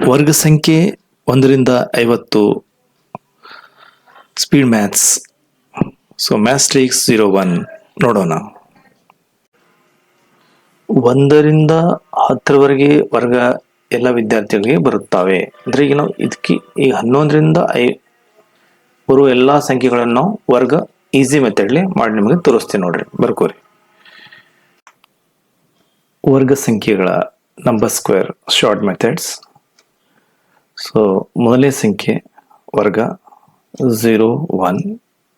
ವರ್ಗ ಸಂಖ್ಯೆ 1ರಿಂದ 50 speed maths. So ಮ್ಯಾಸ್ಟ್ರಿಕ್ಸ್ 01 ನೋಡೋಣ. 1ರಿಂದ 10ರವರೆಗೆ ವರ್ಗ ಎಲ್ಲ ವಿದ್ಯಾರ್ಥಿಗಳಿಗೆ ಬರುತ್ತವೆ. ಅಂದ್ರೆ ಈಗ ನಾವು ಇದಕ್ಕೆ ಈ 11ರಿಂದ ಬರುವ ಎಲ್ಲಾ ಸಂಖ್ಯೆಗಳನ್ನು ವರ್ಗ ಈಸಿ ಮೆಥಡ್ಲಿ ಮಾಡಿ ನಿಮಗೆ ತೋರಿಸ್ತೀನಿ ನೋಡ್ರಿ, ಬರ್ಕೋರಿ. ವರ್ಗ ಸಂಖ್ಯೆಗಳ number square short methods. So ಮೊದಲನೇ ಸಂಖ್ಯೆ ವರ್ಗ 0 1,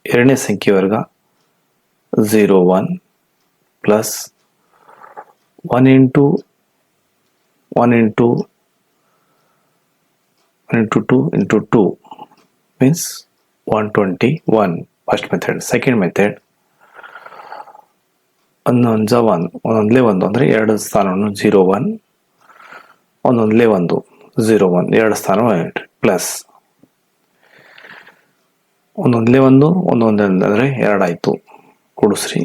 ಎರಡನೇ ಸಂಖ್ಯೆ ವರ್ಗ 0 1 plus 1 into 1 into 2 into 2 means 121 first method. Second method ಒಂದೊಂದಲೇ ಒಂದು ಅಂದರೆ ಎರಡು ಸ್ಥಾನವನ್ನು 0 1, ಒಂದೊಂದಲೇ ಒಂದು 0 1, ಎರಡು ಸ್ಥಾನವನ್ನು ಪ್ಲಸ್ ಒಂದೊಂದಲೇ ಒಂದು ಒಂದೊಂದೇ ಅಂದರೆ ಎರಡಾಯಿತು, ಕೂಡಿಸ್ರಿ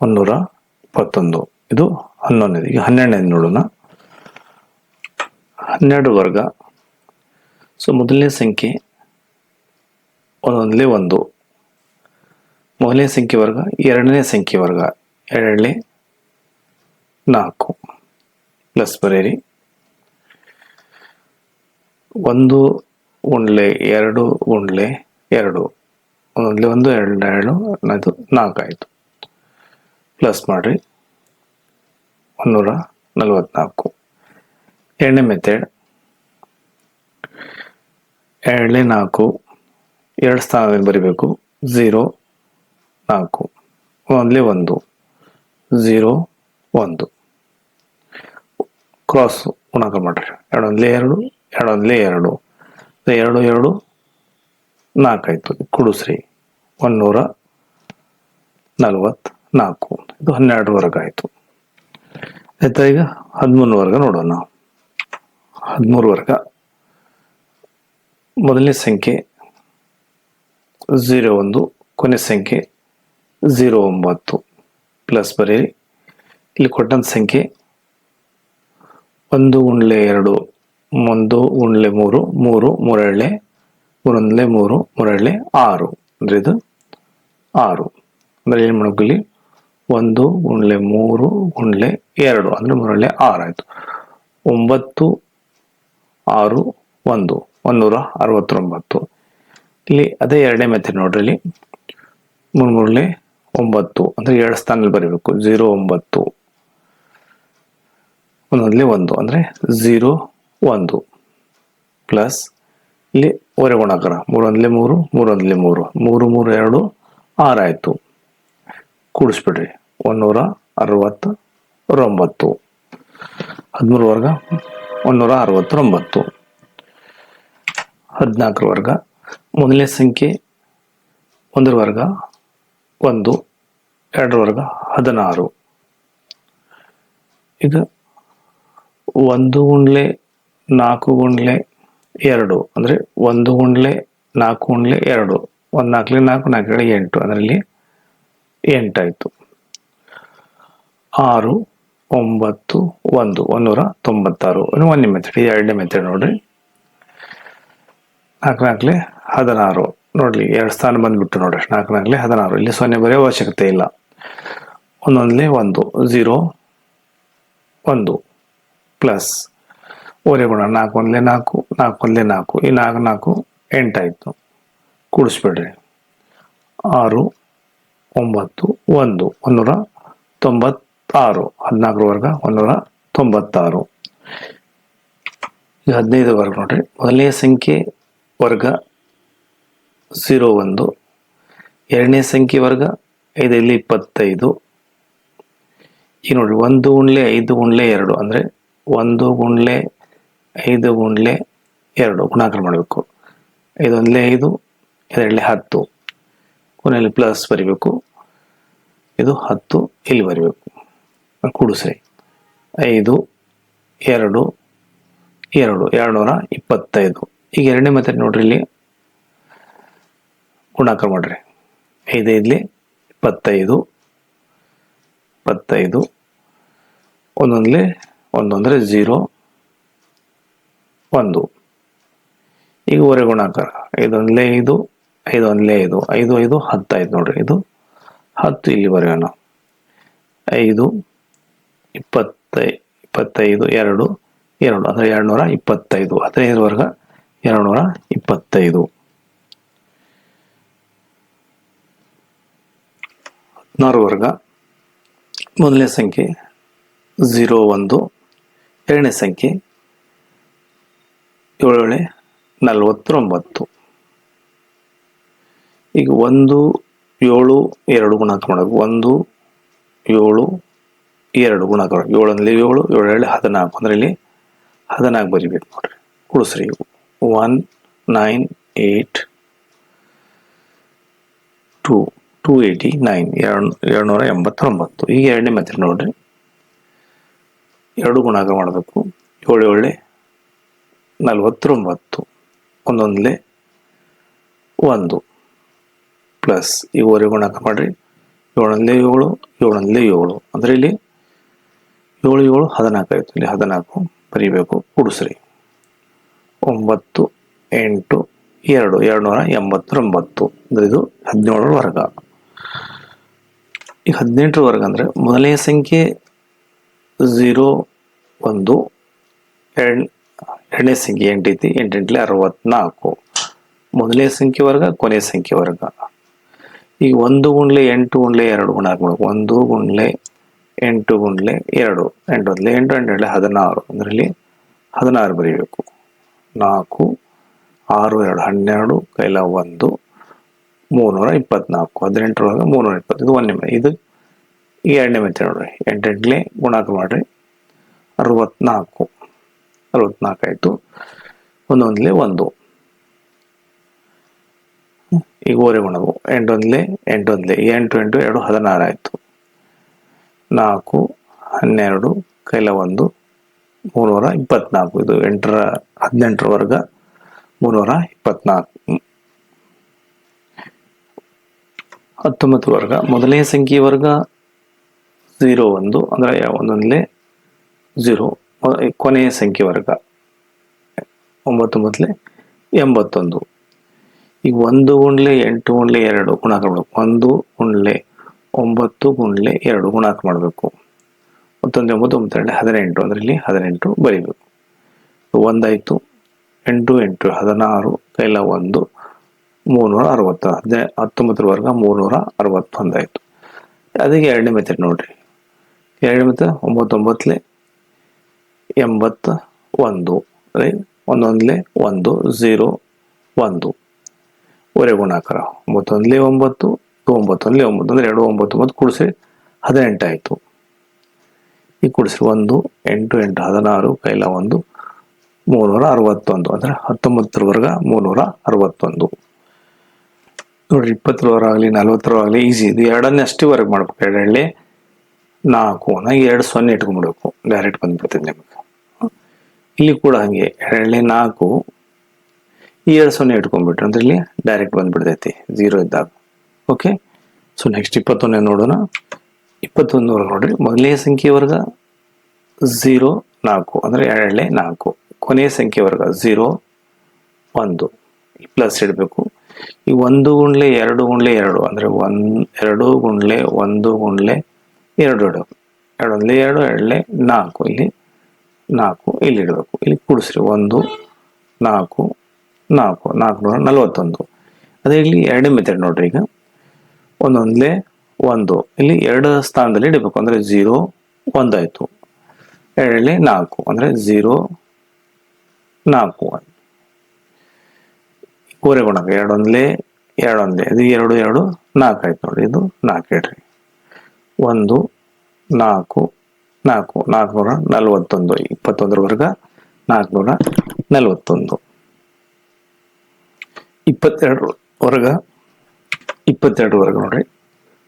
121. ಇದು 11. ಈಗ 12 ನೋಡೋಣ. 12 ವರ್ಗ. ಸೊ ಮೊದಲನೇ ಸಂಖ್ಯೆ ಒಂದೊಂದಲೇ ಒಂದು, ಮೊದಲನೇ ಸಂಖ್ಯೆ ವರ್ಗ, ಎರಡನೇ ಸಂಖ್ಯೆ ವರ್ಗ, ಎರಡನೇ 4 ಪ್ಲಸ್ ಬರೀರಿ 1 ಉಂಡ್ಲೆ 2 ಉಂಡ್ಲೆ 2, ಒಂದೊಂದಲೇ ಒಂದು, ಎರಡು, ಅದು 4 ಆಯಿತು. ಪ್ಲಸ್ ಮಾಡಿರಿ 144. ಎರಡನೇ ಮೆಥಡ್, ಎರಡನೇ 4 ಎರಡು ಸ್ಥಾನದಲ್ಲಿ ಬರೀಬೇಕು 0 4, ಒಂದೊಂದಲೇ ಒಂದು 0 1, ಕ್ರಾಸ್ ಗುಣಾಕಾರ ಮಾಡ್ರಿ, ಎರಡೊಂದಲೇ 2, ಎರಡೊಂದಲೇ 2, 2 2 4 ಆಯಿತು, ಕೂಡಿಸ್ರಿ 144. ಇದು 12 ವರ್ಗ ಆಯಿತು. ಆಯ್ತಾ. ಈಗ 13 ವರ್ಗ ನೋಡೋಣ. 13 ವರ್ಗ. ಮೊದಲನೇ ಸಂಖ್ಯೆ 0 1, ಕೊನೆ ಸಂಖ್ಯೆ 0 9 ಪ್ಲಸ್ ಬರೀರಿ. ಇಲ್ಲಿ ಕೊಟ್ಟಂತ ಸಂಖ್ಯೆ 1 ಉಂಡ್ಲೆ 2, 1 ಉಂಡ್ಲೆ 3, 3 3 3 3 3 6 ಅಂದರೆ ಇದು 6. ಅಂದರೆ ಏನು ಮಾಡಬೇಕು, ಇಲ್ಲಿ 1 ಉಂಡ್ಲೆ 3 ಉಂಡ್ಲೆ 2 ಅಂದರೆ 3 6 ಆಯಿತು. 9 6 1 169. ಇಲ್ಲಿ ಅದೇ ಎರಡನೇ ಮೆಥಡ್ ನೋಡ್ರಿ. ಇಲ್ಲಿ 3 3 9 ಅಂದರೆ ಎರಡು ಸ್ಥಾನದಲ್ಲಿ ಬರೀಬೇಕು 0 9, ಒಂದೊಂದಲೇ ಒಂದು ಅಂದರೆ 0 1 ಪ್ಲಸ್ ಇಲ್ಲಿ ಓರೆ ಗುಣಾಕಾರ 3 1 3, 3 1 3, 3 3 2 6 ಆಯಿತು, ಕೂಡಿಸ್ಬಿಡ್ರಿ 169. 13 ವರ್ಗ 169. 14 ವರ್ಗ. ಮೊದಲನೇ ಸಂಖ್ಯೆ 1 ವರ್ಗ 1, 2 ವರ್ಗ 16. ಈಗ 1 ಉಂಡ್ಲೆ 4 ಉಂಡ್ಲೆ 2 ಅಂದರೆ 1 ಉಂಡ್ಲೆ 4 ಉಂಡ್ಲೆ 2, 1 4 4 4 8, ಅದರಲ್ಲಿ 8 ಆಯಿತು. 6 9 1 196. ಇನ್ನು ಒಂದನೇ ಮೆಥಡ್. ಎರಡನೇ ಮೆಥಡ್ ನೋಡ್ರಿ. 4 4 16 ನೋಡ್ಲಿ, ಎರಡು ಸ್ಥಾನ ಬಂದ್ಬಿಟ್ಟು ನೋಡ್ರಿ. 4 4 16. ಇಲ್ಲಿ 0 ಬರೆಯೋ ಅವಶ್ಯಕತೆ ಇಲ್ಲ. ಒಂದೊಂದಲೇ ಒಂದು 0 1 ಪ್ಲಸ್ ಓರೆ ಗುಣ 4 1 4, 4 1 4, ಈ 4 4 8 ಆಯಿತು, ಕೂಡಿಸ್ಬಿಡ್ರಿ 6 9 1 196. 14 ವರ್ಗ 196. ಈಗ 15 ವರ್ಗ ನೋಡ್ರಿ. ಮೊದಲನೇ ಸಂಖ್ಯೆ ವರ್ಗ 0 1, ಎರಡನೇ ಸಂಖ್ಯೆ ವರ್ಗ 5 ಇಲ್ಲಿ 25. ಈಗ ನೋಡ್ರಿ 1 ಉಂಡ್ಲೆ 5 ಉಂಡ್ಲೆ 2 ಅಂದರೆ 1 ಉಂಡ್ಲೆ 5 ಉಂಡ್ಲೆ 2 ಗುಣಾಕಾರ ಮಾಡಬೇಕು. 5 1 5, 2 10, ಕೊನೆಯಲ್ಲಿ ಪ್ಲಸ್ ಬರಿಬೇಕು. ಇದು 10 ಇಲ್ಲಿ ಬರಿಬೇಕು, ಕೂಡಿಸ್ರಿ 5 2 2 225. ಈಗ ಎರಡನೇ ಮೆಥಡ್ ನೋಡ್ರಿ. ಇಲ್ಲಿ ಗುಣಾಕಾರ ಮಾಡ್ರಿ 5 5 25 25, ಒಂದೊಂದಲೇ ಒಂದು ಅಂದರೆ 0 1. ಈಗ ಹೊರೆ ಗುಣಾಕಾರ 5 1 5 5 1 5 5 5 10 ಆಯ್ತು ನೋಡ್ರಿ. ಇದು 10 ಇಲ್ಲಿ ಬರೆಯೋಣ. 5 25 25 2 2 ಅಂದರೆ 225. 15 ವರ್ಗ 225. 16 ವರ್ಗ ಮೊದಲನೇ ಸಂಖ್ಯೆ 0 1, ಎರಡನೇ ಸಂಖ್ಯೆ 7 49. ಈಗ 1 7 2 ಗುಣಾಕಾರ ಮಾಡಬೇಕು. 1 7 2 ಗುಣಾಕಾರ 7 7 7 14 ಅಂದರೆ ಇಲ್ಲಿ 14 ಬರಿಬೇಕು ನೋಡ್ರಿ. ಕೂಡಿಸ್ರಿ 198 2 289 289. ಈಗ ಎರಡನೇ ಮೆಥಡ್ ನೋಡ್ರಿ. 2 ಗುಣಾಕಾರ ಮಾಡಬೇಕು. 7 7 49 1 1 ಪ್ಲಸ್ ಈಗ ಹೊರೆ ಗುಣಾಕಾರ ಮಾಡ್ರಿ. 7 7 7 7 ಅಂದರೆ ಇಲ್ಲಿ 7 7 14 ಆಯಿತು. ಇಲ್ಲಿ 14 ಬರೀಬೇಕು. ಕೂಡಿಸ್ರಿ 9 8 2 289 ಅಂದರೆ ಇದು 17 ವರ್ಗ. ಈಗ 18 ವರ್ಗ ಅಂದರೆ ಮೊದಲನೇ ಸಂಖ್ಯೆ 0 1, ಎರಡನೇ ಸಂಖ್ಯೆ 8 ಐತಿ. 8 8 64. ಮೊದಲನೇ ಸಂಖ್ಯೆ ವರ್ಗ ಕೊನೆಯ ಸಂಖ್ಯೆ ವರ್ಗ. ಈಗ 1 ಗುಂಡ್ಲೆ 8 ಗುಂಡ್ಲೆ 2 ಗುಣ ಹಾಕ್ಬೇಕು. 1 ಗುಂಡ್ಲೆ 8 ಗುಂಡ್ಲೆ 2 8 1 8 8 16 ಅಂದರೆ ಇಲ್ಲಿ 16 ಬರೀಬೇಕು. 4 6 2 12 ಕೈಲ 1 324. 18 ಒಳಗೆ 320. ಇದು ಒಂದನೇ ಇದು ಈ ಎರಡನೇ ಮೆಥಡ್ ನೋಡ್ರಿ. 8 8 ಗುಣಾಕಾರ ಮಾಡ್ರಿ. 64 ಆಯಿತು. 1 1 1. ಈಗ ಓರೆ ಗುಣವು 8 1 8 1 8 8 2 16 ಆಯಿತು. 4 12 ಕೈಲ 1 324. ಇದು 18 ವರ್ಗ 324. 19 ವರ್ಗ ಮೊದಲನೇ ಸಂಖ್ಯೆ ವರ್ಗ 0 1 ಅಂದರೆ 1 1 0. ಕೊನೆಯ ಸಂಖ್ಯೆ ವರ್ಗ 9 9 81. ಈಗ 1 ಗುಂಡ್ಲೆ 8 ಗುಂಡ್ಲೆ 2 ಗುಣಾಕಾರ ಮಾಡಬೇಕು. 1 ಗುಂಡ್ಲೆ 9 ಗುಂಡ್ಲೆ 2 ಗುಣಾಕಾರ ಮಾಡಬೇಕು. 9 9 9 18 ಅಂದರೆ ಇಲ್ಲಿ 18 ಬರೀಬೇಕು. 1 ಆಯಿತು. 8 8 16 ಕೈಲ 1 360. 19 ವರ್ಗ 361 ಆಯಿತು. ಅದಕ್ಕೆ ಎರಡನೇ ಮೆಥಡ್ ನೋಡ್ರಿ. ಎರಡನೇ ಮೆಥಡ್ 9 9 81 ರೈಟ್. 1 1 1 0 1 ಒರೆ ಗುಣಾಕಾರ 9 1 9 9 1 9 ಅಂದರೆ 2 9 9 ಕೂಡಿಸಿ 18 ಆಯಿತು. ಈಗ ಕೂಡಿಸ್ರಿ 1 8 8 16 ಕೈಲ 1 361 ಅಂದರೆ 19 ವರ್ಗ 361. ನೋಡ್ರಿ 20 ಆಗಲಿ 40 ಆಗಲಿ ಈಸಿ. ಇದು ಎರಡನ್ನೇ ಅಷ್ಟೇ ವರ್ಗ ಮಾಡ್ಬೇಕು. 2 2 4 2 0 ಇಟ್ಕೊಂಡ್ಬಿಡ್ಬೇಕು. ಡೈರೆಕ್ಟ್ ಬಂದ್ಬಿಡ್ತದೆ ನಿಮಗೆ. ಇಲ್ಲಿ ಕೂಡ ಹಾಗೆ 2 4 ಈ 2 0 ಇಟ್ಕೊಂಡ್ಬಿಟ್ರೆ ಅಂದ್ರೆ ಇಲ್ಲಿ ಡೈರೆಕ್ಟ್ ಬಂದ್ಬಿಡ್ತೈತಿ 0 ಇದ್ದಾಗ. ಓಕೆ. ಸೊ ನೆಕ್ಸ್ಟ್ 21 ನೋಡೋಣ. 21 ವರ್ಗ ನೋಡ್ರಿ. ಮೊದಲನೇ ಸಂಖ್ಯೆ ವರ್ಗ 0 4 ಅಂದರೆ 2 4. ಕೊನೆಯ ಸಂಖ್ಯೆ ವರ್ಗ 0 1 ಪ್ಲಸ್ ಇಡಬೇಕು. ಈ 1 ಗುಂಡ್ಲೆ 2 ಗುಂಡ್ಲೆ 2 ಅಂದರೆ 2 ಗುಂಡ್ಲೆ 1 ಗುಂಡ್ಲೆ 2 2 1 2 2 4 ಇಲ್ಲಿ 4 ಇಲ್ಲಿ ಇಡಬೇಕು. ಇಲ್ಲಿ ಕೂಡಿಸ್ರಿ 1 4 4 441. ಅದೇ ಇಲ್ಲಿ ಎರಡನೇ ಮೆಥಡ್ ನೋಡ್ರಿ. ಈಗ 1 1 1 ಇಲ್ಲಿ 2 ಸ್ಥಾನದಲ್ಲಿ ಇಡಬೇಕು ಅಂದರೆ 0 1 ಆಯಿತು. 2 4 ಅಂದರೆ 0 4 1. ಕೋರೆ ಗುಣಕ 2 1 2 1 ಇದು 2 2 4 ಆಯ್ತು ನೋಡಿ. ಇದು 4 ಇಡ್ರಿ. 1 4 4 441. 21 ವರ್ಗ 441. 22 ವರ್ಗ 22 ವರ್ಗ ನೋಡ್ರಿ.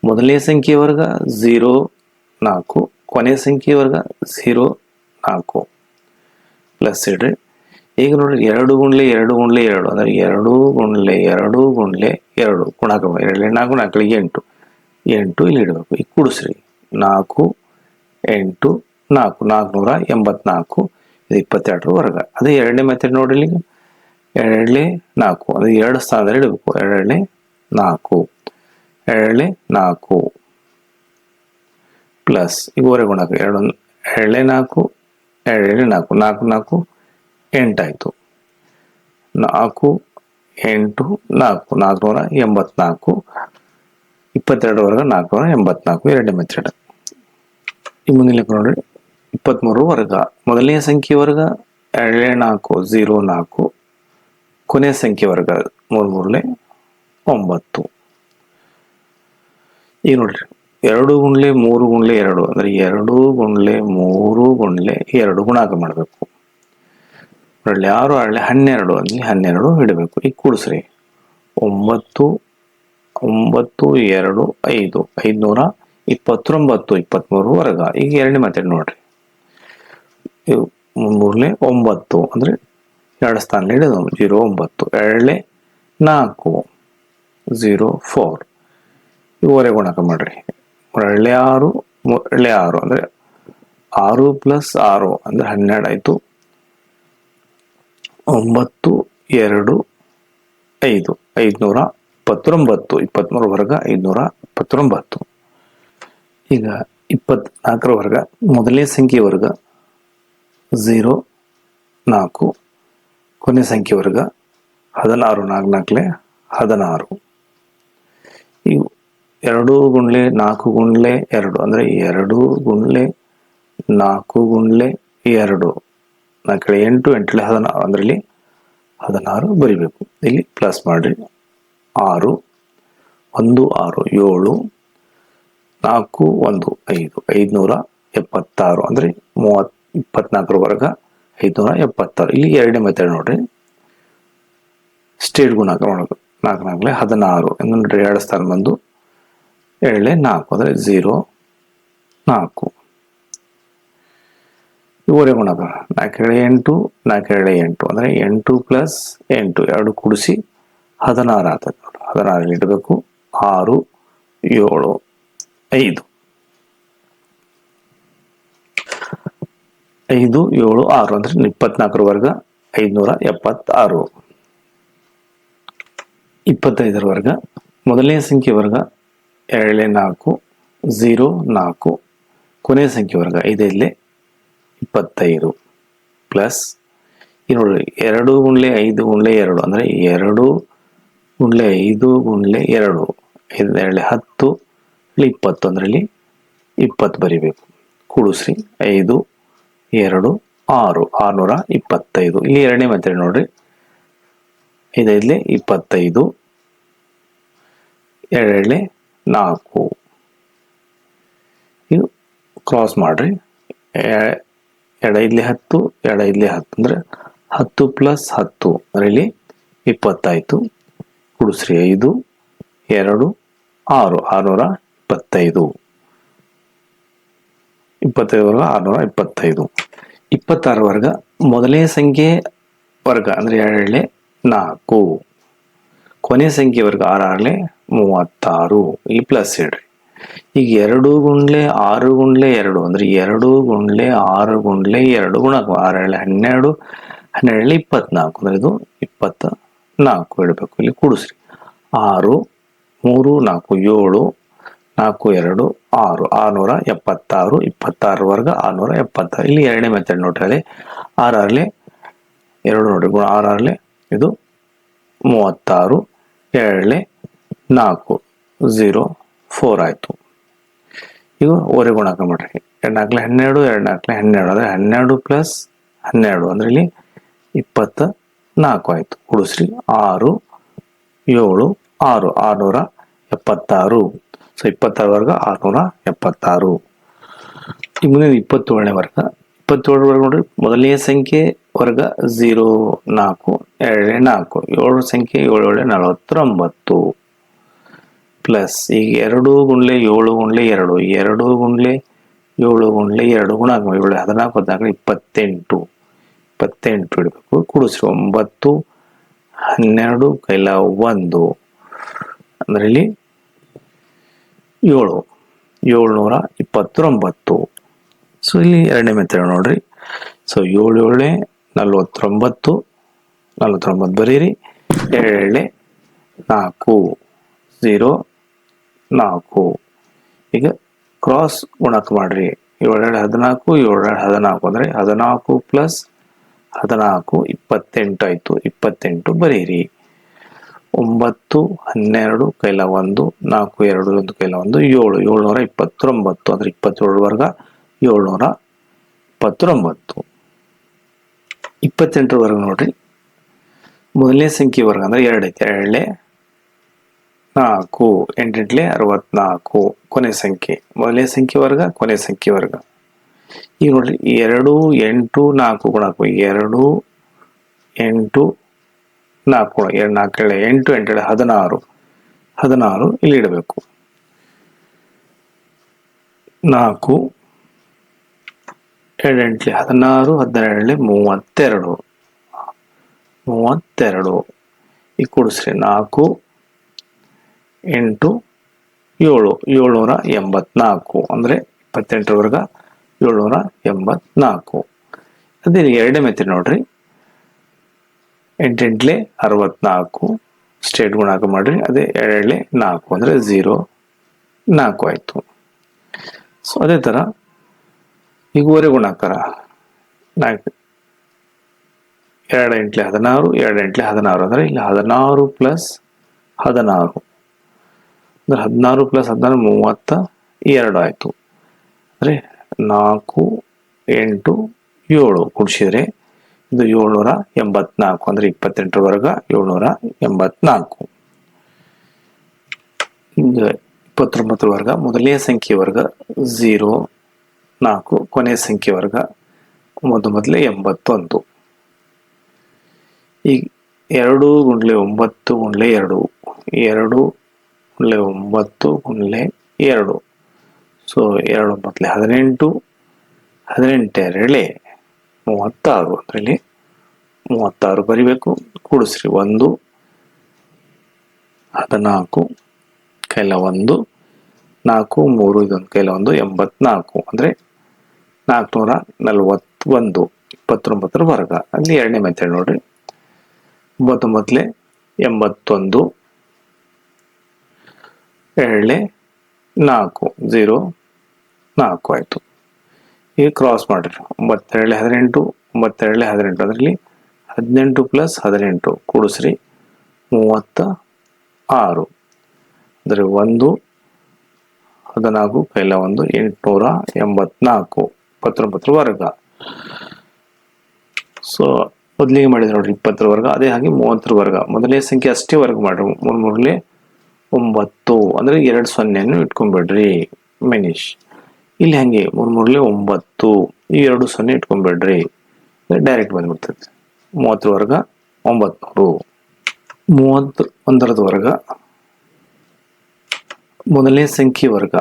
ಮೊದಲನೇ ಸಂಖ್ಯೆ ವರ್ಗ 0 4. ಕೊನೆಯ ಸಂಖ್ಯೆ ವರ್ಗ 0 4 ಪ್ಲಸ್ ಇಡ್ರಿ. ಈಗ ನೋಡ್ರಿ 2 ಗುಂಡ್ಲೆ 2 ಗುಂಡ್ಲೆ 2 ಅಂದರೆ 2 ಗುಂಡ್ಲೆ 2 ಗುಂಡ್ಲೆ 2 ಗುಣಾಕಾರ 2 4 4 8 8 ಇಲ್ಲಿ ಇಡಬೇಕು. ಈಗ ಕೂಡಿಸ್ರಿ 4 8 4 484. ಇದು 22ರ ವರ್ಗ. ಅದೇ ಎರಡನೇ ಮೆಥಡ್ ನೋಡ್ರಿ, ಇಲ್ಲಿ 2 4 ಅದು 2 ಸ್ಥಾನದಲ್ಲಿ ಇಡಬೇಕು. 2 4 2 4 ಪ್ಲಸ್ ಈಗ ಓರೆ ಗುಣಾಕ 2 4 2 4 4 4 8 ಆಯಿತು. 4 8 4 484 22 ವರ್ಗ 484 ಎರಡನೇ ಮೆಥಡ್. ಈ ಮುಂದಿನ ಲೆಕ್ಕ ನೋಡ್ರಿ 23 ವರ್ಗ. ಮೊದಲನೇ ಸಂಖ್ಯೆ ವರ್ಗ 2 4 0 4 ಕೊನೆಯ ಸಂಖ್ಯೆ ವರ್ಗ 3 3 9. ಈಗ ನೋಡ್ರಿ 2 ಗುಣ್ಲೆ 3 ಗುಣ್ಲೆ 2 ಅಂದ್ರೆ 2 ಗುಣ್ಲೆ 3 ಗುಣ್ಲೆ 2 ಗುಣಾಕ ಮಾಡಬೇಕು. ನೋಡ್ರಿ 6 6 12 ಅಲ್ಲಿ 12 ಇಡಬೇಕು. ಈಗ ಕೂಡಿಸ್ರಿ 9 9 2 5 529 23 ವರ್ಗ. ಈಗ ಎರಡನೇ ಮೆಥಡ್ ನೋಡ್ರಿ, 3 9 ಅಂದ್ರೆ 2 ಸ್ಥಾನ ಇಡೋದು 0 9 2 4 0 4 ಇವರೆ ಗುಣಾಕ ಮಾಡ್ರಿ. 2 6 2 6 ಅಂದ್ರೆ 6 ಪ್ಲಸ್ 6 ಅಂದ್ರೆ 12 ಆಯ್ತು. 9 2 5 529 23 ವರ್ಗ 529. ಈಗ 24ರ ವರ್ಗ. ಮೊದಲನೇ ಸಂಖ್ಯೆ ವರ್ಗ 0 4 ಕೊನೆ ಸಂಖ್ಯೆ ವರ್ಗ 16 4 16. ಈಗ 2 ಗುಣ್ಲೆ 4 ಗುಣ್ಲೆ 2 ಅಂದ್ರೆ 2 ಗುಣ್ಲೆ 4 ಗುಣ್ಲೆ 2 4 8 8 16 ಅಂದ್ರೆ 16 ಬರಿಬೇಕು. ಇಲ್ಲಿ ಪ್ಲಸ್ ಮಾಡ್ರಿ 6 1 6 7 4 1 5 576 ಅಂದ್ರೆ 24ರ ವರ್ಗ 576. ಇಲ್ಲಿ ಎರಡನೇ ಮೆಥಡ್ ನೋಡ್ರಿ, ಸ್ಟೇಟ್ ಗುಣಾಕ ಮಾಡೋದು 4 4 16 ನೋಡ್ರಿ 2 ಸ್ಥಾನ ಬಂದು 2 4 ಅಂದ್ರೆ 0 4 ಇವರೇ ಗುಣಾಕ 4 8 4 8 ಅಂದ್ರೆ 8 ಪ್ಲಸ್ 8 2 ಕೂಡಿಸಿ 16 ಆಗ್ತದೆ. 16 ಇಡಬೇಕು. 6 7 5 5 7 6 ಅಂದ್ರೆ 24ರ ವರ್ಗ 576. 25ರ ವರ್ಗ. ಮೊದಲನೇ ಸಂಖ್ಯೆ ವರ್ಗ 2 4 0 4 ಕೊನೆಯ ಸಂಖ್ಯೆ ವರ್ಗ 5 25 ಪ್ಲಸ್ ಈ ನೋಡ್ರಿ 2 ಗುಣ್ಲೆ 5 ಗುಣ್ಲೆ 2 ಅಂದ್ರೆ 2 ಗುಣ್ಲೆ 5 ಗುಣ್ಲೆ 2 5 10 20 ಅಂದ್ರೆ ಇಲ್ಲಿ 20 ಬರಿಬೇಕು. ಕೂಡಿಸ್ರಿ 5 2 6 625. ಇಲ್ಲಿ ಎರಡನೇ ಮೆಥಡ್ ನೋಡ್ರಿ, 5 25 2 4 ಇದು ಕ್ರಾಸ್ ಮಾಡ್ರಿ. 2 5 10 2 5 10 ಅಂದ್ರೆ 10 ಪ್ಲಸ್ 10 ಅಂದ್ರೆ ಇಲ್ಲಿ 20 ಆಯ್ತು. ಕೂಡಿಸ್ರಿ 5 2 6 625 25 ವರ್ಗ 625. 26ರ ವರ್ಗ. ಮೊದಲನೇ ಸಂಖ್ಯೆ ವರ್ಗ ಅಂದ್ರೆ 2 4 ಕೊನೆ ಸಂಖ್ಯೆ ವರ್ಗ 6 36. ಇಲ್ಲಿ ಪ್ಲಸ್ ಇಡ್ರಿ. ಈಗ 2 ಗುಣ್ಲೆ 6 ಗುಣ್ಲೆ 2 ಅಂದ್ರೆ 2 ಗುಣ್ಲೆ 6 ಗುಣ್ಲೆ 2 ಗುಣಾಕ 6 12 12 24 ಅಂದ್ರೆ ಇದು 24 ಇಡಬೇಕು. ಇಲ್ಲಿ ಕೂಡಿಸ್ರಿ 6 3 4 7 4 2 6 676 26 ವರ್ಗ 676. ಇಲ್ಲಿ ಎರಡನೇ ಮೆಥಡ್ ನೋಡ್ರಿ, 6 2 ನೋಡ್ರಿ 6 ಇದು 36 2 4 0 4 ಆಯ್ತು. ಈಗ ಓರೆ ಗುಣಾಕ ಮಾಡ್ರಿ. 2 4 12 2 4 12 ಅಂದ್ರೆ 12 ಪ್ಲಸ್ 12 ಅಂದ್ರೆ ಇಲ್ಲಿ 24 ಆಯ್ತು. ಕೂಡಿಸ್ರಿ 6 7 6 676. ಸೊ 26 ವರ್ಗ 676. ಈ ಮುಂದೆ 27ನೇ ವರ್ಗ. 27 ವರ್ಗ ನೋಡ್ರಿ, ಮೊದಲನೇ ಸಂಖ್ಯೆ ವರ್ಗ 0 4 2 4 7 ಸಂಖ್ಯೆ 7 49 ಪ್ಲಸ್ ಈಗ 2 ಗುಣ್ಲೆ 7 ಗುಣ್ಲೆ 2 2 ಗುಣ್ಲೆ 7 ಗುಣ್ಲೆ 2 ಗುಣ 7 14 14 28 ಇಡಬೇಕು. ಕೂಡಿಸ್ರಿ 9 12 ಕೈಲ 1 ಅಂದ್ರೆ ಇಲ್ಲಿ 7 729. ಸೊ ಇಲ್ಲಿ ಎರಡನೇ ಮೆಥಡ್ ನೋಡ್ರಿ, ಸೊ 7 7 49, 49 ಬರೀರಿ. 7 4 0 4. ಈಗ ಕ್ರಾಸ್ ಗುಣಕ ಮಾಡ್ರಿ. 7 14, 7 14 ಅಂದರೆ 14 ಪ್ಲಸ್ 14 28 ಆಯಿತು. 28 ಬರೀರಿ. 9 12 ಕೈಲ 1, 4 2 1 ಕೈಲ 1, 7 729 ಅಂದರೆ 27 ವರ್ಗ 729. 28 ವರ್ಗ ನೋಡ್ರಿ. ಮೊದಲನೇ ಸಂಖ್ಯೆ ವರ್ಗ ಅಂದ್ರೆ 2 ಐತೆ. 2 4 8 64 ಕೊನೆ ಸಂಖ್ಯೆ. ಮೊದಲನೇ ಸಂಖ್ಯೆ ವರ್ಗ ಕೊನೆ ಸಂಖ್ಯೆ ವರ್ಗ. ಈಗ ನೋಡ್ರಿ 2 8 4 ಗುಣಕ 2 8 4 2 4 8 8 16 16 ಇಲ್ಲಿ ಇಡಬೇಕು. 4 2 8 16 12 32 32. ಈಗ ಕೂಡಿಸ್ರಿ. 4 8 7 784 ಅಂದರೆ 28 ವರ್ಗ 784. ಅದೇ ಎರಡನೇ ಮೆಥಡ್ ನೋಡ್ರಿ. 8 8 64 ಸ್ಟೇಟ್ ಗುಣಾಕ ಮಾಡ್ರಿ. ಅದೇ 2 4 ಅಂದರೆ 0 4 ಆಯಿತು. ಸೊ ಅದೇ ಥರ ಈಗ ಓರೆ ಗುಣಾಕಾರ 4 2 8 16 2 8 16 ಅಂದರೆ ಇಲ್ಲಿ 16 ಪ್ಲಸ್ 16 ಅಂದರೆ 16 ಪ್ಲಸ್ 16 32 ಆಯಿತು. ಅಂದರೆ 4 8 7 ಕೂಡಿಸಿದರೆ ಇದು 784 ಅಂದರೆ 28 ವರ್ಗ 784. ಈಗ 29 ವರ್ಗ ಮೊದಲನೇ ಸಂಖ್ಯೆ ವರ್ಗ 0 4 ಕೊನೆಯ ಸಂಖ್ಯೆ ವರ್ಗ 9 81. ಈಗ 2 ಗುಂಡ್ಲೆ 9 ಗುಂಡ್ಲೆ 2 2 ಗುಂಡ್ಲೆ 9 ಗುಂಡ್ಲೆ 2. ಸೊ 2 9 18 18 2 36 ಅದರಲ್ಲಿ 36 ಬರಿಬೇಕು. ಕೂಡಿಸ್ರಿ. 1 14 ಕೈಲ 1 4 3 ಇದೊಂದು ಕೈಲ 1 84 ಅಂದರೆ 441 29 ವರ್ಗ. ಅಲ್ಲಿ ಎರಡನೇ ಮೆಥಡ್ ನೋಡ್ರಿ. 9 81 2 4 0 4 ಆಯಿತು. ಈಗ ಕ್ರಾಸ್ ಮಾಡಿರಿ. 9 18 9 18 ಅದರಲ್ಲಿ 18 ಪ್ಲಸ್ 18 ಕೂಡಿಸ್ರಿ. 36 ಅಂದರೆ 1 14 ಕೈಲ 1 884 29 ವರ್ಗ. ಸೊ ಮೊದಲಿಗೆ ಮಾಡಿದ್ರೆ ನೋಡ್ರಿ 20 ವರ್ಗ. ಅದೇ ಹಾಗೆ 30 ವರ್ಗ. ಮೊದಲನೇ ಸಂಖ್ಯೆ ಅಷ್ಟೇ ವರ್ಗ ಮಾಡ್ರಿ. 3 3 9 ಅಂದರೆ 2 0 ಇಟ್ಕೊಂಡ್ಬಿಡ್ರಿ ಮೆನಿಶ್. ಇಲ್ಲಿ ಹಂಗೆ 3 3 9 ಈ 2 0 ಇಟ್ಕೊಂಡ್ಬಿಡ್ರಿ. ಡೈರೆಕ್ಟ್ ಬಂದ್ಬಿಡ್ತದೆ. 30 ವರ್ಗ 900. 31 ವರ್ಗ ಮೊದಲನೇ ಸಂಖ್ಯೆ ವರ್ಗ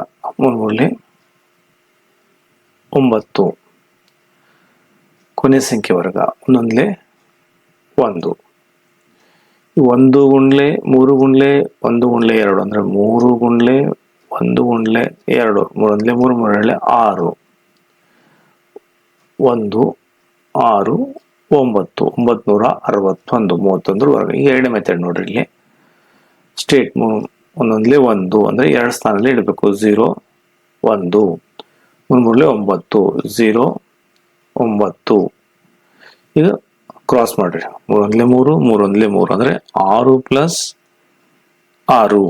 3 9 ಕೊನೆ ಸಂಖ್ಯೆ ವರ್ಗ 1 1. 1 ಗುಂಡ್ಲೆ 3 ಗುಂಡ್ಲೆ 1 ಗುಂಡ್ಲೆ 2 ಅಂದರೆ 3 ಗುಂಡ್ಲೆ 1 ಗುಂಡ್ಲೆ 2 3 3 3 6 1 6 9 961 31 ವರ್ಗ. ಈಗ ಎರಡನೇ ಮೆಥಡ್ ನೋಡ್ರಿ. ಇಲ್ಲಿ ಸ್ಟೇಟ್ 1 1 ಅಂದರೆ 2 ಸ್ಥಾನದಲ್ಲಿ ಇಡಬೇಕು. 0 1 3 9 0 9. ಈಗ ಕ್ರಾಸ್ ಮಾಡ್ರಿ. 3 1 3 3 3 ಅಂದರೆ 6 ಪ್ಲಸ್ 6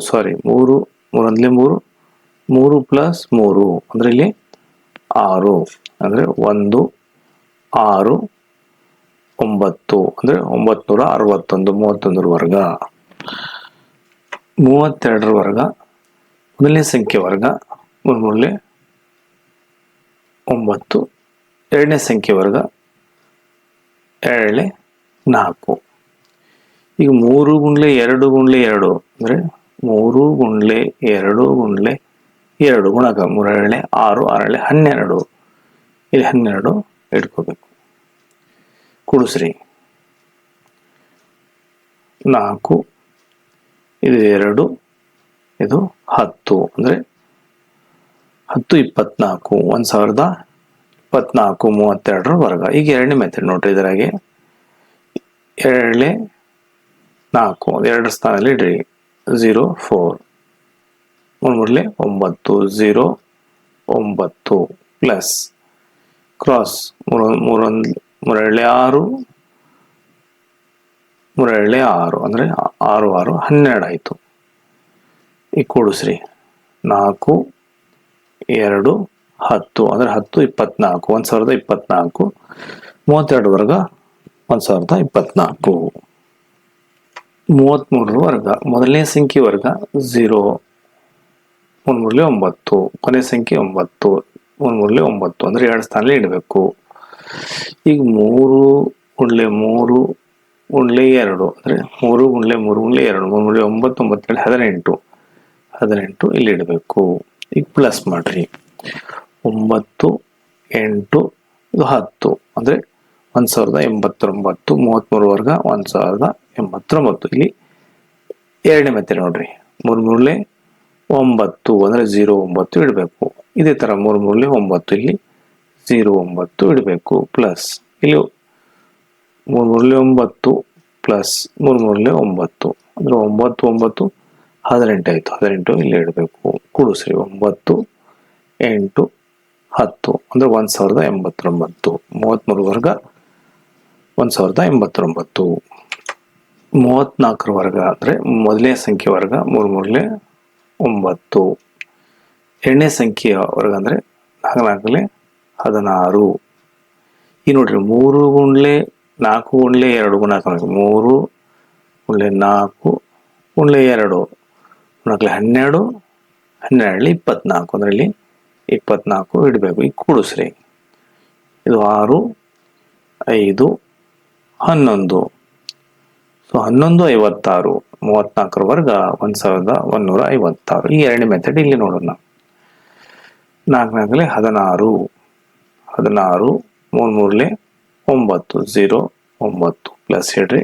ಸಾರಿ 3 3 3 3 ಪ್ಲಸ್ 3 ಅಂದರೆ ಇಲ್ಲಿ 6 ಅಂದರೆ 1 6 9 ಅಂದರೆ 961 31 ವರ್ಗ. 32 ವರ್ಗ ಮೊದಲನೇ ಸಂಖ್ಯೆ ವರ್ಗ 3 9 ಎರಡನೇ ಸಂಖ್ಯೆ ವರ್ಗ 2 4. ಈಗ 3 ಗುಂಡ್ಲೆ 2 ಗುಂಡ್ಲೆ 2 ಅಂದರೆ 3 ಗುಂಡ್ಲೆ 2 ಗುಂಡ್ಲೆ 2 ಗುಣಕ 3 6 6 12. ಇಲ್ಲಿ 12 ಇಟ್ಕೋಬೇಕು. ಕೂಡಿಸ್ರಿ. 4 ಇದು 2 ಇದು 10 ಅಂದರೆ 10 24 1024 24 32 ವರ್ಗ. ಈಗ ಎರಡನೇ ಮೆಥಡ್ ನೋಡ್ರಿ, ಇದರಾಗೆ ಎರಡನೇ 4 ಎರಡು ಸ್ಥಾನದಲ್ಲಿ ಇಡ್ರಿ, 0 4 ಮೂರಲೆ 9 0 9 ಪ್ಲಸ್ ಕ್ರಾಸ್ ಮೂರಳೆ 6 ಮೂರಳೆ 6 ಅಂದರೆ 6 6 12 ಆಯಿತು. ಈಗ ಕೂಡಿಸ್ರಿ, 4 2 10 ಅಂದರೆ 10 24 1024 32 ವರ್ಗ 1024. 33 ವರ್ಗ ಮೊದಲನೇ ಸಂಖ್ಯೆ ವರ್ಗ 0 3 9 ಕೊನೆ ಸಂಖ್ಯೆ 9 3 9 ಅಂದರೆ ಎರಡು ಸ್ಥಾನದಲ್ಲಿ ಇಡಬೇಕು. ಈಗ 3 ಗುಂಡ್ಲೆ 3 ಗುಂಡ್ಲೆ 2 ಅಂದರೆ 3 ಗುಂಡ್ಲೆ 3 ಗುಂಡ್ಲೆ 2 3 9 9 18 ಇಲ್ಲಿ ಇಡಬೇಕು. ಈಗ ಪ್ಲಸ್ ಮಾಡ್ರಿ, 9 8 ಇದು 10 ಅಂದರೆ 1089 33 ವರ್ಗ 1089. ಇಲ್ಲಿ ಎರಡನೇ ಮೆಥಡ್ ನೋಡ್ರಿ, 3 3 9 ಅಂದರೆ 0 9 ಇಡಬೇಕು. ಇದೇ ಥರ 3 3 9 ಇಲ್ಲಿ 0 9 ಇಡಬೇಕು. ಪ್ಲಸ್ ಇಲ್ಲಿ 3 3 9 ಪ್ಲಸ್ 3 3 9 ಅಂದರೆ 9 9 18 ಆಯಿತು. 18 ಇಲ್ಲಿ ಇಡಬೇಕು. ಕೂಡಿಸ್ರಿ, 9 8 10 ಅಂದರೆ 1089. 33 ವರ್ಗ 1089. 34 ವರ್ಗ ಅಂದರೆ ಮೊದಲನೇ ಸಂಖ್ಯೆ ವರ್ಗ 3 3 9. ಎರಡನೇ ಸಂಖ್ಯೆಯ ವರ್ಗ ಅಂದರೆ 4 4 16. ಈ ನೋಡ್ರಿ, 3 ಗುಂಡ್ಲೆ 4 ಗುಂಡ್ಲೆ 2 ಗುಣ 3 ಗುಂಡ್ಲೆ 4 ಗುಂಡ್ಲೆ 2 4 12 12 24 ಅಂದರೆ ಇಲ್ಲಿ 24 ಇಡಬೇಕು. ಈಗ ಕೂಡಿಸ್ರಿ, ಇದು 6 5 11 ಸೊ 11 56. 34 ವರ್ಗ 1156. ಈ ಎರಡನೇ ಮೆಥಡ್ ಇಲ್ಲಿ ನೋಡೋಣ. 4 4 16 16 3 3 9 0 9 ಪ್ಲಸ್ ಇಡ್ರಿ,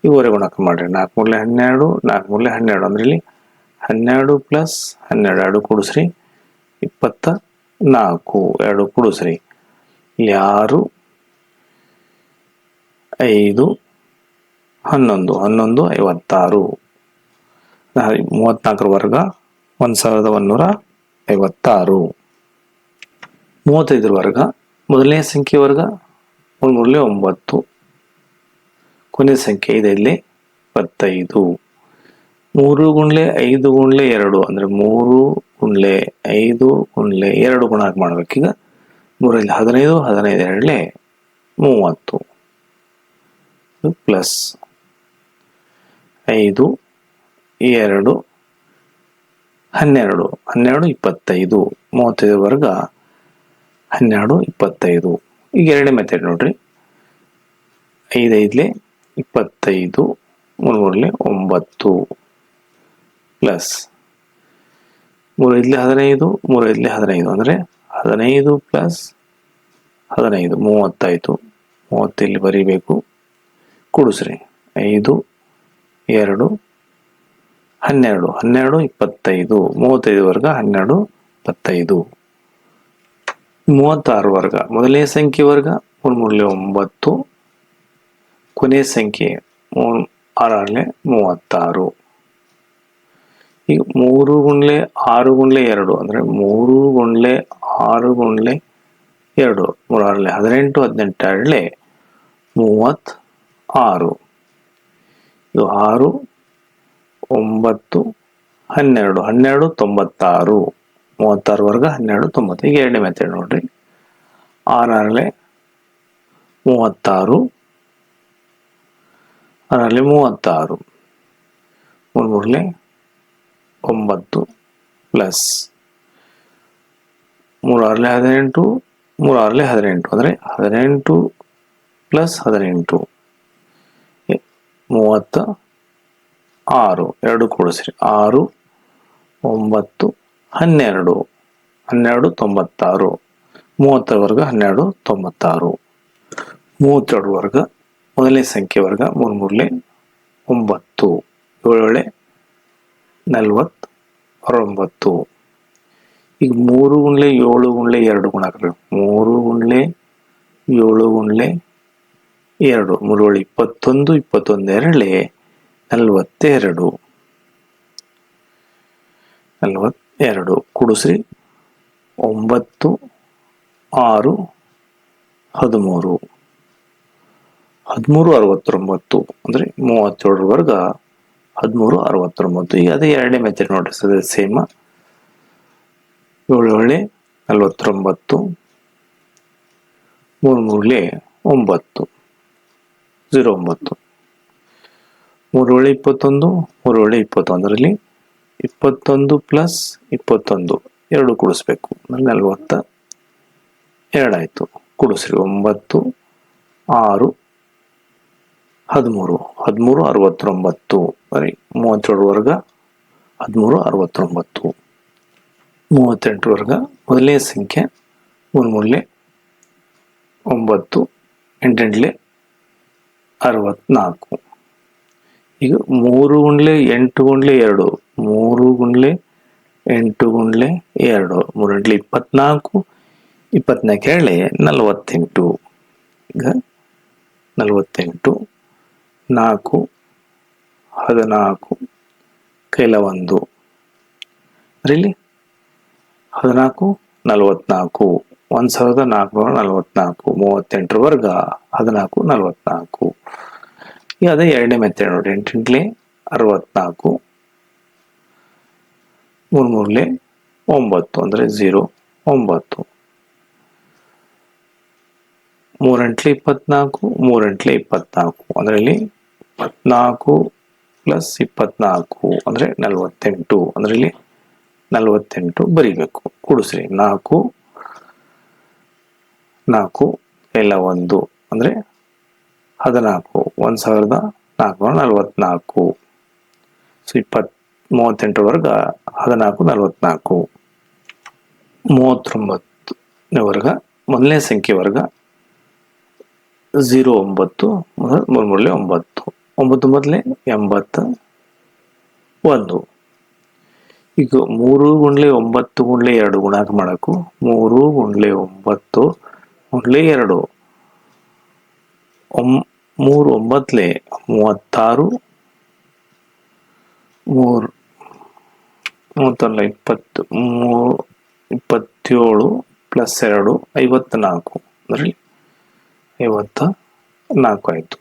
ಇವರೆ ಗುಣಕ ಮಾಡ್ರಿ. 4 3 12 4 3 12 ಅಂದ್ರೆ ಇಲ್ಲಿ 12 ಪ್ಲಸ್ 12 2 ಕೂಡಿಸ್ರಿ 24 2 ಕೂಡಿಸ್ರಿ, ಇಲ್ಲಿ 6 5 11 11 56. 34 ವರ್ಗ 1156. 35 ವರ್ಗ ಮೊದಲನೇ ಸಂಖ್ಯೆ ವರ್ಗ 3 9 ಕೊನೆ ಸಂಖ್ಯೆ ಇದೆ ಇಲ್ಲಿ 25. 3 ಗುಂಡ್ಲೆ 5 ಗುಂಡ್ಲೆ 2 ಅಂದರೆ 3 ಗುಂಡ್ಲೆ 5 ಗುಂಡ್ಲೆ 2 ಗುಣ ಮಾಡ್ಬೇಕೀಗ. 3 15 15 2 30 ಪ್ಲಸ್ 5 2 12 12 25. 35 ವರ್ಗ 12 25. ಈಗ ಎರಡನೇ ಮೆಥಡ್ ನೋಡ್ರಿ, 5 5 25 3 3 9 ಪ್ಲಸ್ 3 5 15 3 5 15 ಅಂದರೆ 15 ಪ್ಲಸ್ 15 30 ಆಯಿತು. 30 ಇಲ್ಲಿ ಬರೀಬೇಕು. ಕೂಡಿಸ್ರಿ, 5 2 12 12 25. 35 ವರ್ಗ 12 25. 36 ವರ್ಗ ಮೊದಲನೇ ಸಂಖ್ಯೆ ವರ್ಗ 3 9 ಕೊನೆ ಸಂಖ್ಯೆ 6 36. ಈಗ 3 ಗುಂಡ್ಲೆ 6 ಗುಂಡ್ಲೆ 2 ಅಂದರೆ 3 ಗುಂಡ್ಲೆ 6 ಗುಂಡ್ಲೆ 2 3 18 18 36. ಇದು 6 9 12 12 96. 36 ವರ್ಗ 12 90. ಈಗ ಎರಡನೇ ಮೆಥಡ್ ನೋಡ್ರಿ, 6 6 36 6 36 3 9 ಪ್ಲಸ್ 3 18 3 18 ಅಂದರೆ 18 ಪ್ಲಸ್ 18 36. 2 ಕೂಡಿಸ್ರಿ, 6 9 12 12 96. 30 ವರ್ಗ 12 96. 32 ವರ್ಗ ಮೊದಲನೇ ಸಂಖ್ಯೆ ವರ್ಗ 3 3 9 7 49. ಈಗ 3 ಗುಂಡ್ಲೆ 7 ಗುಂಡ್ಲೆ 2 ಗುಣಾಕಾರ 3 ಗುಂಡ್ಲೆ 7 ಗುಂಡ್ಲೆ 2 3 21 21 ಎರಡ್ಲೆ 42 42 ಕೂಡಿಸ್ರಿ 9 6 13 1369 ಅಂದರೆ 37 ವರ್ಗ 1369. ಈಗ ಅದೇ ಎರಡನೇ ಮೆಥಡ್ ನೋಡ್ರಿ ಸದ ಸೇಮ್ 7 9 49 3 3 9 09 3 21 3 21 ಅದರಲ್ಲಿ 21 ಪ್ಲಸ್ 21 ಎರಡು ಕೂಡಿಸ್ಬೇಕು 42 ಆಯಿತು. ಕೂಡಿಸ್ರಿ 9 6 13 1369 ಬರೀ 37 ವರ್ಗ 1369 38 ವರ್ಗ ಮೊದಲನೇ ಸಂಖ್ಯೆ 3 3 9 8 64. ಈಗ 3 ಗುಂಡ್ಲೆ 8 ಗುಂಡ್ಲೆ 2 3 ಗುಂಡ್ಲೆ 8 ಗುಂಡ್ಲೆ 2 3 ಗಂಟ್ಲೆ 24 24 ಹೇಳಿ 48. ಈಗ 48 4 14 ಕೈಲ 1 ಇಲ್ಲಿ 14 44 1444 38 ವರ್ಗ 14 44. ಈಗ ಅದೇ ಎರಡನೇ ಮೆಥಡ್ ನೋಡಿ 8 ಗಂಟ್ಲೆ 64 3 3 9 ಅಂದರೆ 0 9 3 ಗಂಟ್ಲೆ 24 3 ಗಂಟ್ಲೆ 24 ಅಂದರೆ ಇಲ್ಲಿ 24 ಪ್ಲಸ್ 24 ಅಂದರೆ 48 ಅಂದರೆ ಇಲ್ಲಿ 48 ಬರೀಬೇಕು. ಕೂಡಿಸ್ರಿ 4 4 ಎಲ್ಲ 1 ಅಂದರೆ 14 1444. ಸೊ 38 ವರ್ಗ 14 44 39ನೇ ವರ್ಗ ಮೊದಲನೇ ಸಂಖ್ಯೆ ವರ್ಗ 0 9 3 3 9 9 ಮೊದಲೇ 81. ಈಗ 3 ಗುಂಡ್ಲೆ 9 ಗುಂಡ್ಲೆ 2 ಗುಣಾಕ ಮಾಡಕು 3 ಗುಂಡ್ಲೆ 9 ಗುಂಡ್ಲೆ 2 3 9 36 3 20 27 ಪ್ಲಸ್ 2 54 ಅಂದರೆ 54 ಆಯಿತು.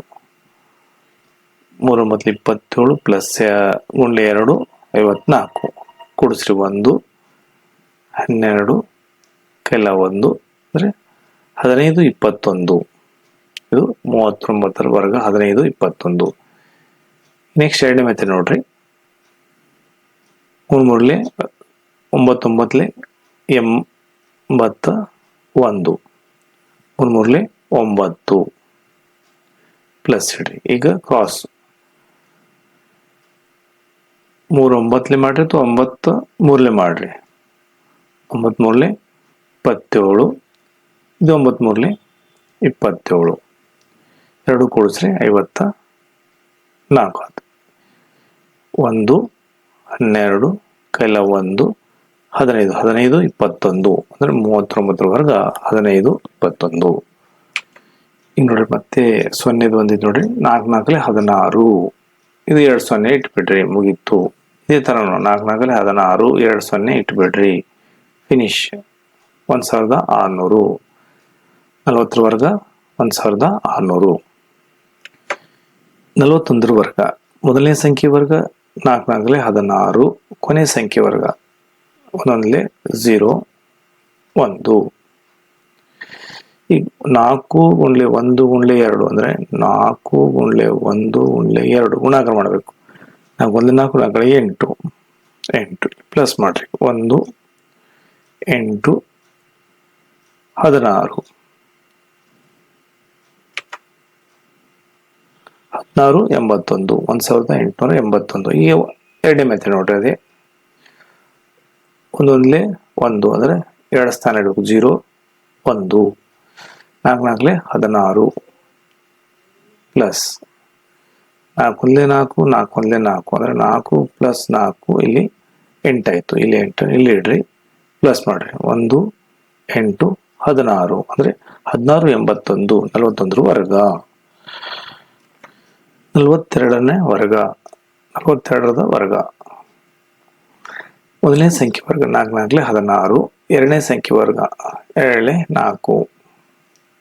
3 9 27 ಪ್ಲಸ್ ಗುಂಡ್ಲೆ 2 54 ಕೂಡಿಸ್ರಿ 1 12 ಕೆಲ 1 ಅಂದರೆ 15 21. ಇದು 39 ವರ್ಗ 15 21. ನೆಕ್ಸ್ಟ್ ಎರಡನೇ ಮೆಥಡ್ ನೋಡ್ರಿ 3 3 9 9 81 3 3 9 ಪ್ಲಸ್ ಇಡ್ರಿ. ಈಗ ಕ್ರಾಸ್ 3 9 ಮಾಡ್ರಿ ಅಥವಾ 9 3 ಮಾಡ್ರಿ 9 3 27 ಇದು 9 3 27 ಎರಡು ಕೂಡಿಸ್ರಿ 54 ಆಯ್ತು. 1 12 ಕೈಲ 1 15 15 21 ಅಂದರೆ 39 ವರ್ಗ 15 21. ಈಗ ನೋಡ್ರಿ ಮತ್ತೆ 0 ಬಂದಿದ್ದು ನೋಡ್ರಿ 4 4 16 ಇದು 2 0 ಇಟ್ಬಿಡ್ರಿ ಮುಗೀತು. ಇದೇ ಥರ 4 4 16 2 0 ಇಟ್ಬಿಡ್ರಿ ಫಿನಿಶ್ 1600. 40 ವರ್ಗ 1600. 41 ವರ್ಗ ಮೊದಲನೇ ಸಂಖ್ಯೆ ವರ್ಗ 4 4 16 ಕೊನೆ ಸಂಖ್ಯೆ ವರ್ಗ 1 0 1. ಈಗ 4 ಗುಂಡ್ಲೆ 1 ಗುಂಡ್ಲೆ 2 ಅಂದರೆ 4 ಗುಂಡ್ಲೆ 1 ಗುಂಡ್ಲೆ 2 ಗುಣಾಕಾರ ಮಾಡಬೇಕು. 4 1 4 4 8 8 ಪ್ಲಸ್ ಮಾಡ್ರಿ 1 8 16 16 81 1881. ಈಗ ಎರಡನೇ ಮೆಥಡ್ ನೋಡ್ರಿ ಅದೇ 1 1 1 ಅಂದರೆ 2 ಸ್ಥಾನ ಇಡಬೇಕು 0 1 4 4 16 ಪ್ಲಸ್ 4 1 4 4 1 4 ಅಂದರೆ 4 ಪ್ಲಸ್ 4 ಇಲ್ಲಿ 8 ಆಯಿತು. ಇಲ್ಲಿ 8 ಇಲ್ಲಿ ಇಡ್ರಿ ಪ್ಲಸ್ ಮಾಡಿರಿ 1 8 16 ಅಂದರೆ 16 81 41 ವರ್ಗ 42ನೇ ವರ್ಗ 42ರದ ವರ್ಗ. ಮೊದಲನೇ ಸಂಖ್ಯೆ ವರ್ಗ 4 4 16, ಎರಡನೇ ಸಂಖ್ಯೆ ವರ್ಗ 2 4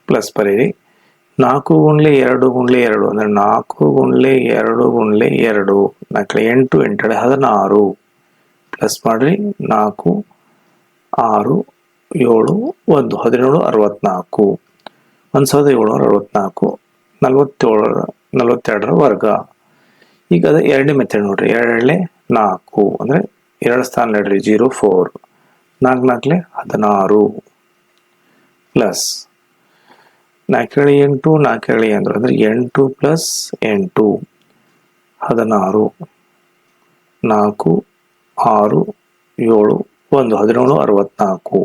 ಪ್ಲಸ್ ಬರೀರಿ 4 ಗುಣ್ಲೆ 2 ಗುಣ್ಲೆ 2 ಅಂದರೆ 4 ಗುಣ್ಲೆ 2 ಗುಣ್ಲೆ 2 4 8 8 16 ಪ್ಲಸ್ ಮಾಡಿರಿ 4 6 7 1 17 64 1764 42ರ ವರ್ಗ. ಈಗ ಅದೇ ಎರಡನೇ ಮೆಥಡ್ ನೋಡ್ರಿ 2 4 ಅಂದರೆ 2 ಸ್ಥಾನ ನಡ್ರಿ 0 4 4 4 16 ಪ್ಲಸ್ 4 8 4 8 ಅಂದರೆ 8 ಪ್ಲಸ್ 8 16 4 6 7 1 17 64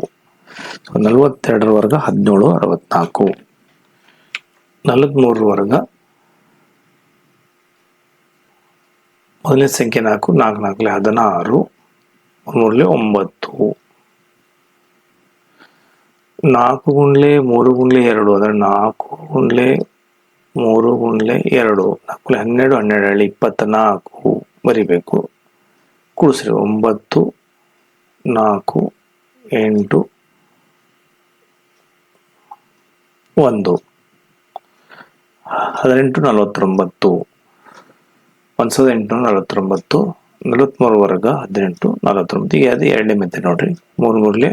42ರ ವರ್ಗ 17 64 43 ವರ್ಗ ಮೊದಲನೇ ಸಂಖ್ಯೆ 4 4 4 16 3 9 4 ಗುಣ್ಲೆ 3 ಗುಣ್ಲೆ 2 ಅಂದರೆ 4 ಗುಣ್ಲೆ 3 ಗುಣ್ಲೆ 2 4 12 12 24 ಬರಿಬೇಕು. ಕೂಡಿಸ್ರಿ 9 4 8 1 18 49 1849 43 ವರ್ಗ 18 49. ಈಗ ಅದೇ ಎರಡನೇ ಮೆಥಡ್ ನೋಡ್ರಿ 3 3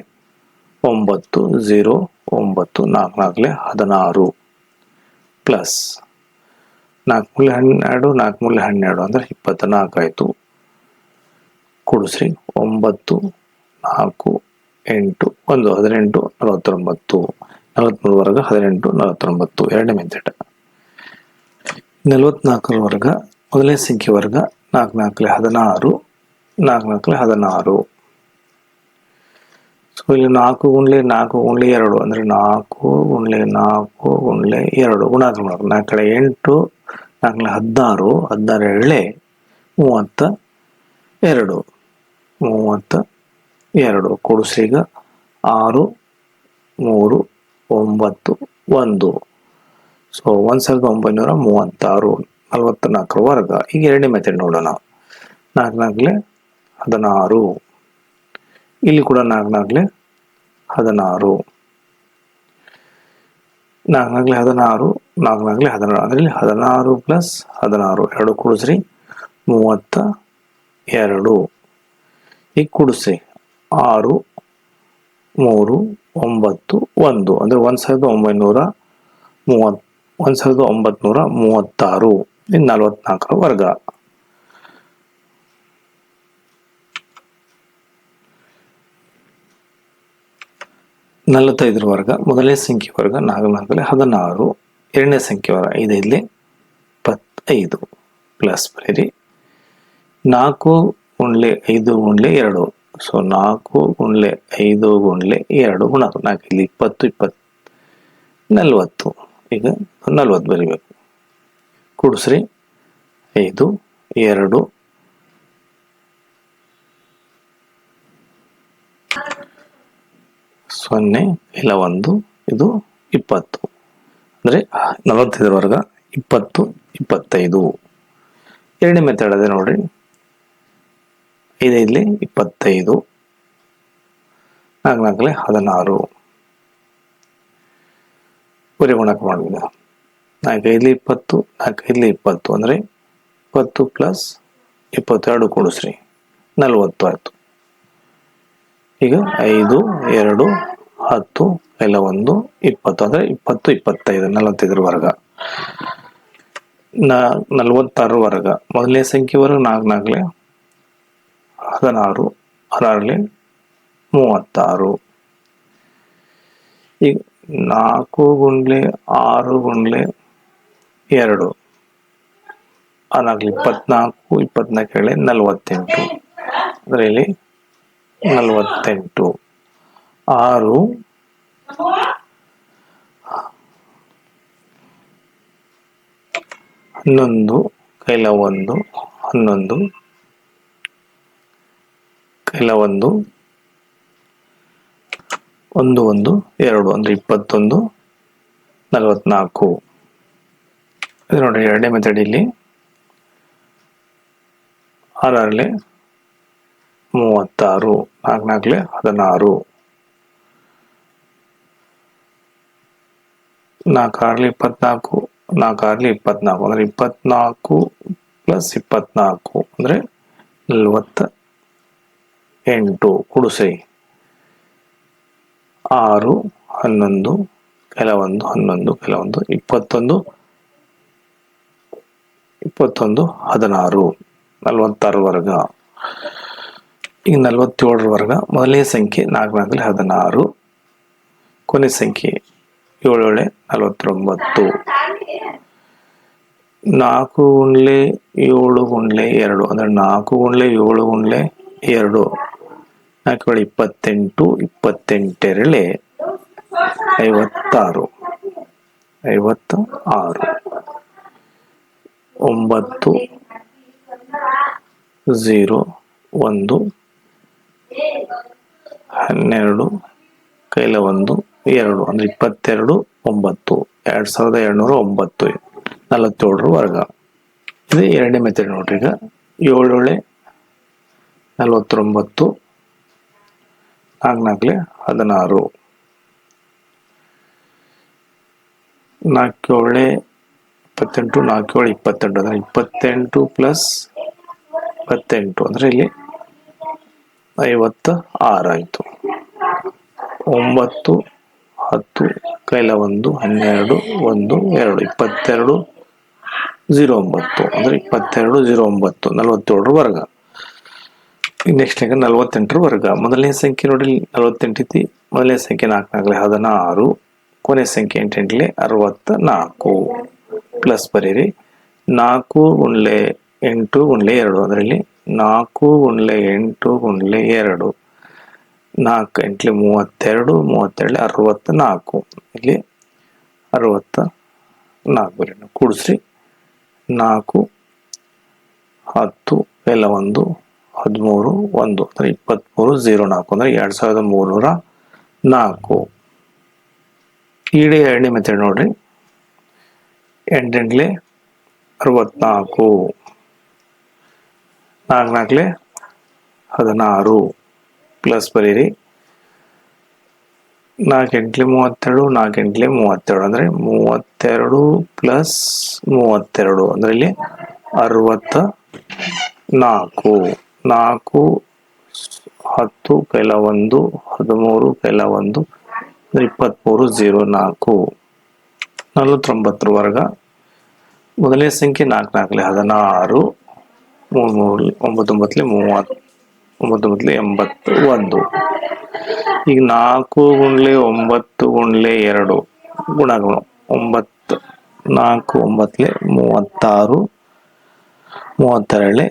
9 0 9 4 4 16 ಪ್ಲಸ್ 4 12 4 12 ಅಂದರೆ 24 ಆಯಿತು. ಕೂಡಿಸ್ರಿ 9 4 8 1 18 49 43 ವರ್ಗ 18 49 ಎರಡನೇ ಮೆಥಡ್. 44 ವರ್ಗ ಮೊದಲನೇ ಸಂಖ್ಯೆ ವರ್ಗ 4 4 16 4 4 16. ಸೊ ಇಲ್ಲಿ 4 ಗುಣ್ಲೆ 4 ಗುಣ್ಲೆ 2 ಅಂದರೆ 4 ಗುಣ್ಲೆ 4 ಗುಣ್ಲೆ 2 ಗುಣಾಕಾರ ಮಾಡಬೇಕು. 4 8 4 16 16 32 32 ಕೂಡಿಸ್ರಿ ಈಗ 6 3 9 1 ಸೊ 1936 44 ವರ್ಗ. ಈಗ ಎರಡನೇ ಮೆಥಡ್ ನೋಡೋಣ 4 4 16 ಇಲ್ಲಿ ಕೂಡ 4 4 16 4 4 16 4 4 16 ಅಂದರೆ ಇಲ್ಲಿ 16 ಪ್ಲಸ್ 16 2 ಕೂಡಿಸ್ರಿ 32. ಈಗ ಕೂಡಿಸ್ರಿ 6 3 9 1 ಅಂದರೆ 1936 ಇನ್ನು 44ರ ವರ್ಗ. 45ರ ವರ್ಗ ಮೊದಲನೇ ಸಂಖ್ಯೆ ವರ್ಗ 4 4 16 ಎರಡನೇ ಸಂಖ್ಯೆ ವರ್ಗ 5 5 25 ಪ್ಲಸ್ ಬರೀರಿ 4 ಗುಣ್ಲೆ 5 ಗುಣ್ಲೆ 2 ಸೊ 4 ಗುಣ್ಲೆ 5 ಗುಣ್ಲೆ 2 ಗುಣ 4 ಇಲ್ಲಿ 20 20 40 ಈಗ 40 ಬರಿಬೇಕು. ಕೂಡಿಸ್ರಿ 5 2 0 ಇಲ್ಲ 1 ಇದು 20 ಅಂದರೆ 45ರ ವರ್ಗ 20 25. ಎರಡನೇ ಮೆಥಡ್ ಅದೇ ನೋಡ್ರಿ 5 5 25 4 4 16 ಬರೀ ಗುಣಕ ಮಾಡಬೇಕು. 4 5 20 4 5 20 ಅಂದರೆ 20 ಪ್ಲಸ್ 22 ಕೂಡಿಸ್ರಿ 40 ಆಯಿತು. ಈಗ 5 2 10 ಇಲ್ಲ 1 20 ಅಂದರೆ 20 25 45ರ ವರ್ಗ. 46ರ ವರ್ಗ ಮೊದಲನೇ ಸಂಖ್ಯೆ ವರ್ಗ 4 4 16 16 36. ಈಗ 4 ಗುಣ್ಲೆ 6 ಗುಣ್ಲೆ 2 4 24 24 48 ಅಂದರೆ ಇಲ್ಲಿ 48 6 11 ಕೈಲ 1 11 ಕೈಲ 1 1 1 2 ಅಂದರೆ 21 44. ಇದು ನೋಡಿ ಎರಡನೇ ಮೆಥಡ್. ಇಲ್ಲಿ 6 6 36, 4 4 16, 4 6 24, 4 6 24 ಅಂದರೆ 24 ಪ್ಲಸ್ 24 ಅಂದರೆ 48 ಕೂಡಿಸಿ 6 11 ಕೆಲವೊಂದು 11 ಕೆಲವೊಂದು 21 21 16 46 ವರ್ಗ. ಈಗ 47 ವರ್ಗ. ಮೊದಲನೇ ಸಂಖ್ಯೆ 4 4 16, ಕೊನೆ ಸಂಖ್ಯೆ 7 7 49. 4 ಗುಂಡ್ಲೆ 7 ಗುಂಡ್ಲೆ 2 ಅಂದರೆ 4 ಗುಂಡ್ಲೆ 7 ಗುಂಡ್ಲೆ 2, 4 28, 28 2 56, 56, 9 0 1 12 ಕೆಲವೊಂದು 2 ಅಂದರೆ 22 9, 2209, 47 ವರ್ಗ. ಇದು ಎರಡನೇ ಮೆಥಡ್ ನೋಡ್ರಿ. ಈಗ 7 7 49, 4 4 16, 4 7 28, 4 7 28 ಅಂದರೆ 28 ಪ್ಲಸ್ 28 ಅಂದರೆ ಇಲ್ಲಿ 56 ಆಯಿತು. 9 10 ಕೆಲವೊಂದು 12 1 2 22 09 ಅಂದರೆ 22 09, 47 ವರ್ಗ. ನೆಕ್ಸ್ಟ್ ಈಗ 48 ವರ್ಗ. ಮೊದಲನೇ ಸಂಖ್ಯೆ ನೋಡಿ 48 ಐತಿ. ಮೊದಲನೇ ಸಂಖ್ಯೆ 4 4 16, ಕೊನೆ ಸಂಖ್ಯೆ 8 8 64 ಪ್ಲಸ್ ಬರೀರಿ 4 ಗುಂಡ್ಲೆ 8 ಗುಂಡ್ಲೆ 2 ಅಂದರೆ ಇಲ್ಲಿ 4 ಗುಂಡ್ಲೆ 8 ಗುಂಡ್ಲೆ 2, 4 8 32, 32 64, ಇಲ್ಲಿ 64 ಕೂಡಿಸ್ರಿ 4 10 ಕೆಲವೊಂದು 13 1 ಅಂದರೆ 23 04 ಅಂದರೆ 2304. ಈಡೇ ಎರಡನೇ ಮೆಥಡ್ ನೋಡ್ರಿ. 8 8 64, 4 4 16 ಪ್ಲಸ್ ಬರೀರಿ 4 8 32, 4 8 32 ಅಂದರೆ 32 ಪ್ಲಸ್ 32 ಅಂದರೆ ಇಲ್ಲಿ 64, 4 10 ಕೆಲವೊಂದು 13 ಕೆಲವೊಂದು 23 04, 49 ವರ್ಗ. ಮೊದಲನೇ ಸಂಖ್ಯೆ 4 4 16, 3 3 9 9 81. ಈಗ 4 ಗುಂಡ್ಲೆ 9 ಗುಂಡ್ಲೆ 2 ಗುಣಗಳು 9 4 9 36,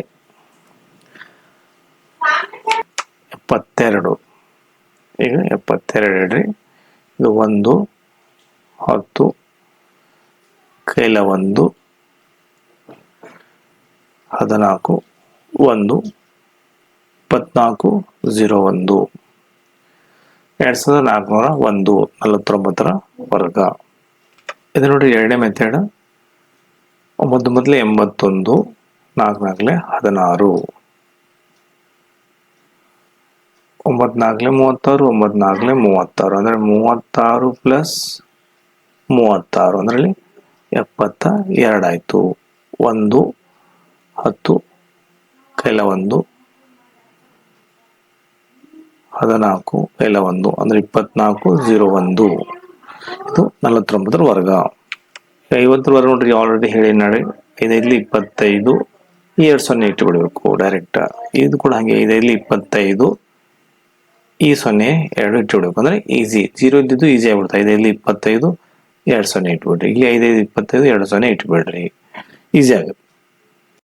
32 72. ಈಗ 72 ಇಡ್ರಿ. ಇದು 1 10 ಕೆಲವೊಂದು 14 1 24 01, 2401, 49 ವರ್ಗ. ಇದು ನೋಡಿ ಎರಡನೇ ಮೆಥಡ್. 9 9 81, 4 4 16, 9 4 36, 9 4 36 ಅಂದರೆ 36 ಪ್ಲಸ್ 36 ಅಂದರೆ ಇಲ್ಲಿ 72 ಆಯಿತು. 1 10 ಕೆಲವೊಂದು 14 ಕೆಲವೊಂದು ಅಂದರೆ 24 01. ಇದು 49 ವರ್ಗ. 50 ವರ್ಗ ನೋಡ್ರಿ, ಆಲ್ರೆಡಿ ಹೇಳಿ ನೋಡಿ. 5 25, 2 0 ಇಟ್ಟು ಬಿಡಬೇಕು ಡೈರೆಕ್ಟ್. ಇದು ಕೂಡ ಹಾಗೆ 5 25, ಈ 0 2 ಇಟ್ಟು ಬಿಡಬೇಕು ಅಂದರೆ ಈಸಿ. 0 ಇದ್ದಿದ್ದು ಈಸಿ ಆಗ್ಬಿಡ್ತಾ. 5 25, 2 0 ಇಟ್ಬಿಡ್ರಿ. ಇಲ್ಲಿ 5 25, 2 0 ಇಟ್ಬಿಡ್ರಿ, ಈಸಿ ಆಗುತ್ತೆ.